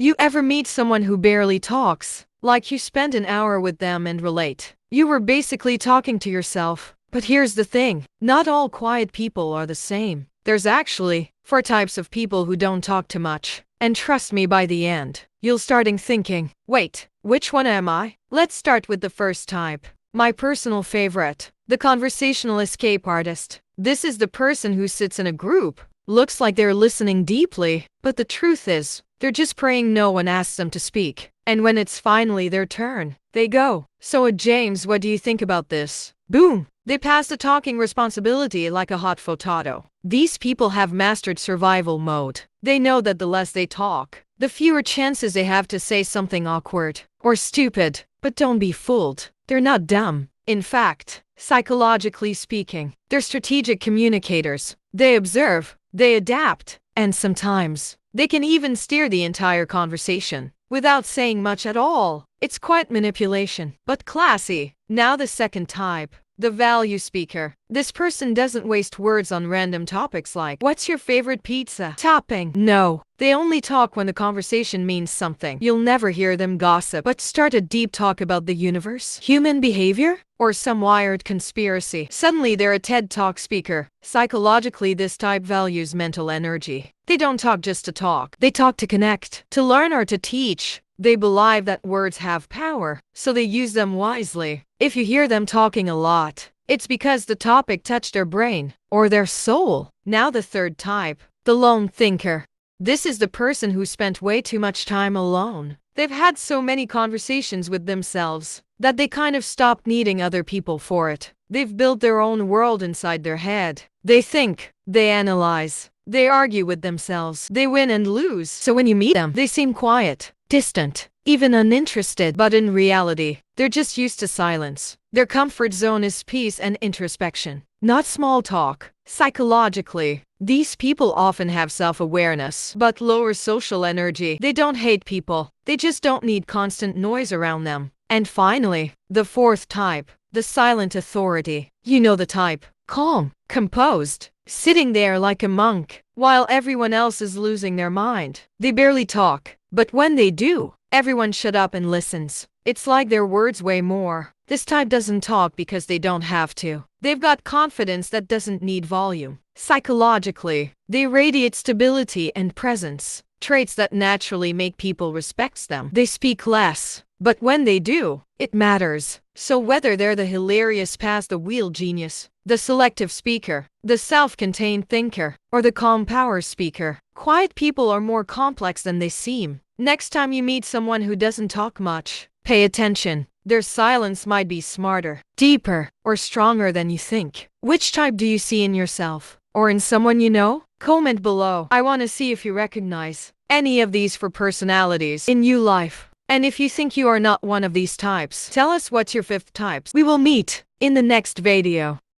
You ever meet someone who barely talks? Like you spend an hour with them and relate. You were basically talking to yourself. But here's the thing, not all quiet people are the same. There's actually four types of people who don't talk too much. And trust me, by the end, you'll starting thinking, wait, which one am I? Let's start with the first type. My personal favorite, the conversational escape artist. This is the person who sits in a group, looks like they're listening deeply, but the truth is, they're just praying no one asks them to speak. And when it's finally their turn, they go. So James, what do you think about this? Boom! They pass the talking responsibility like a hot potato. These people have mastered survival mode. They know that the less they talk, the fewer chances they have to say something awkward or stupid. But don't be fooled. They're not dumb. In fact, psychologically speaking, they're strategic communicators. They observe, they adapt, and sometimes they can even steer the entire conversation without saying much at all. It's quite manipulation, but classy. Now the second type, the value speaker. This person doesn't waste words on random topics like, what's your favorite pizza topping? No, they only talk when the conversation means something. You'll never hear them gossip, but start a deep talk about the universe, human behavior, or some wired conspiracy. Suddenly they're a TED Talk speaker. Psychologically, this type values mental energy. They don't talk just to talk. They talk to connect, to learn, or to teach. They believe that words have power, so they use them wisely. If you hear them talking a lot, it's because the topic touched their brain or their soul. Now the third type, the lone thinker. This is the person who spent way too much time alone. They've had so many conversations with themselves that they kind of stopped needing other people for it. They've built their own world inside their head. They think, they analyze, they argue with themselves, they win and lose. So when you meet them, they seem quiet, distant, even uninterested. But in reality, they're just used to silence. Their comfort zone is peace and introspection, not small talk. Psychologically, these people often have self-awareness, but lower social energy. They don't hate people, they just don't need constant noise around them. And finally, the fourth type, the silent authority. You know the type, calm, composed, sitting there like a monk, while everyone else is losing their mind. They barely talk, but when they do, everyone shut up and listens. It's like their words weigh more. This type doesn't talk because they don't have to. They've got confidence that doesn't need volume. Psychologically, they radiate stability and presence, traits that naturally make people respect them. They speak less, but when they do, it matters. So whether they're the hilarious pass-the-wheel genius, the selective speaker, the self-contained thinker, or the calm power speaker, quiet people are more complex than they seem. Next time you meet someone who doesn't talk much, pay attention. Their silence might be smarter, deeper, or stronger than you think. Which type do you see in yourself, or in someone you know? Comment below. I want to see if you recognize any of these for personalities in your life. And if you think you are not one of these types, tell us what's your fifth type. We will meet in the next video.